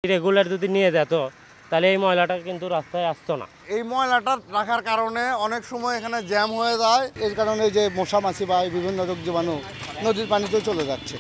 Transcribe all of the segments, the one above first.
Regular যদি নিয়ে যেত তাহলে এই ময়লাটা কিন্তু রাস্তায় আসতো না। এই ময়লাটা রাখার কারণে অনেক সময় এখানে জ্যাম হয়ে যায়। এর কারণে যে মশা মাছি বা বিভিন্ন রোগ জীবাণু নদীর পানিতেও চলে যাচ্ছে।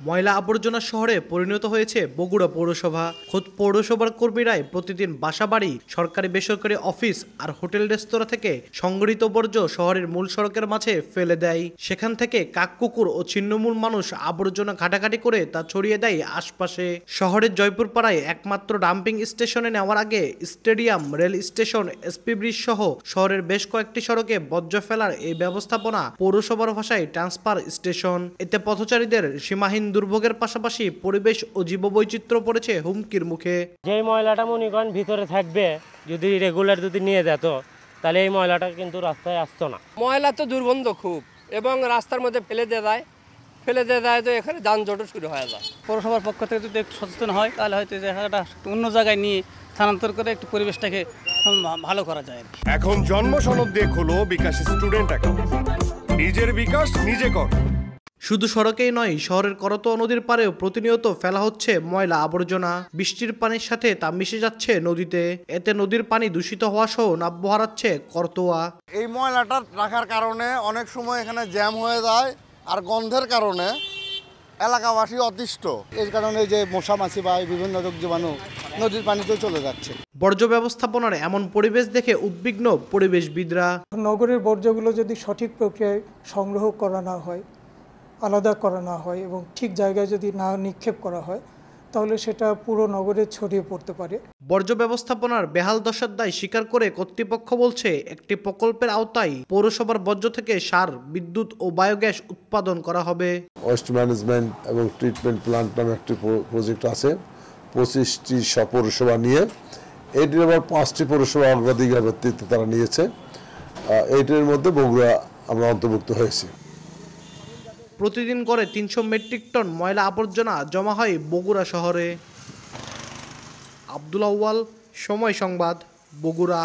ময়লা আবর্জনা শহরে পরিণত হয়েছে বগুড়া পৌরসভা। খোদ পৌরসভার কর্মীরাই প্রতিদিন বাসাবাড়ি, সরকারি বেসরকারি অফিস আর হোটেল রেস্তোরাঁ থেকে সংগৃহীত বর্জ্য শহরের মূল সড়কের মাঝে ফেলে দেয়। সেখান থেকে কাককুকুর ও ছিন্নমূল মানুষ আবর্জনা ঘাটাঘাটি করে তা ছড়িয়ে দেয় আশপাশে। শহরের জয়পুর পাড়ায় একমাত্র ডাম্পিং স্টেশনে নেওয়ার আগে stadium, rail station, SP bridge সহ শহরের বেশ কয়েকটি সড়কে বর্জ্য ফেলার এই ব্যবস্থাপনা পৌরসভার ভাষায় ট্রান্সফার স্টেশন। এতে পথচারীদের সীমাহীন দুর্ভোগের পাশাপাশি পরিবেশ ও জীববৈচিত্র্য পড়েছে হুমকির মুখে। যেই ময়লাটা মনে করেন ভিতরে থাকবে, যদি রেগুলার যদি নিয়ে যেত তাহলে এই ময়লাটা কিন্তু রাস্তায় আসতো না। ময়লা তো দুর্গন্ধ খুব, এবং রাস্তার মধ্যে ফেলে দেওয়া যায় তো এখানে যানজটও শুরু হয়ে যায়। পৌরসভার পক্ষ থেকে যদি একটু সচেতন হয় তাহলে হয়তো জায়গাটা অন্য জায়গায় নিয়ে স্থানান্তর করে একটু পরিবেশটাকে ভালো করা যায়। এখন জন্ম সনদ দিয়ে খোলো বিকাশ স্টুডেন্ট অ্যাকাউন্ট। নিজের বিকাশ নিজে কর। শুধু সড়কেই নয়, শহরের করতোয়া নদীর পাড়েও প্রতিনিয়ত ফেলা হচ্ছে ময়লা আবর্জনা। বৃষ্টির পানির সাথে তা মিশে যাচ্ছে নদীতে। এতে নদীর পানি দূষিত হওয়া সহ নাব্য হারাচ্ছে করতোয়া। এই ময়লাটা রাখার কারণে অনেক সময় এখানে জ্যাম হয়ে যায়, আর গন্ধের কারণে এলাকাবাসী অতিষ্ঠ। এর কারণে যে মশা মাছি বা বিভিন্ন রোগ জীবাণু নদীর পানিতেও চলে যাচ্ছে। বর্জ্য ব্যবস্থাপনার এমন পরিবেশ দেখে উদ্বিগ্ন পরিবেশবিদরা। নগরের বর্জ্যগুলো যদি সঠিক প্রক্রিয়ায় সংগ্রহ করা না হয়, আলাদা করা না হয় এবং ঠিক জায়গায় যদি না নিক্ষেপ করা হয়, তাহলে সেটা পুরো নগরে ছড়িয়ে পড়তে পারে। বর্জ্য ব্যবস্থাপনার বেহাল দশার দায় স্বীকার করে কর্তৃপক্ষ বলছে, একটি প্রকল্পের আওতায় পৌরসভার বর্জ্য থেকে সার, বিদ্যুৎ ও বায়োগ্যাস উৎপাদন করা হবে। ওয়েস্ট ম্যানেজমেন্ট এবং ট্রিটমেন্ট প্ল্যান্ট নামে একটি প্রজেক্ট আছে 25টি পৌরসভা নিয়ে। এইটির আবার 5টি পৌরসভা অগ্রাধিকার ভিত্তিতে তারা নিয়েছে। এইটির মধ্যে বগুড়া আমরা অন্তর্ভুক্ত হয়েছি। প্রতিদিন করে 300 মেট্রিক টন ময়লা আবর্জনা জমা হয় বগুড়া শহরে। আব্দুল আউয়াল, সময় সংবাদ, বগুড়া।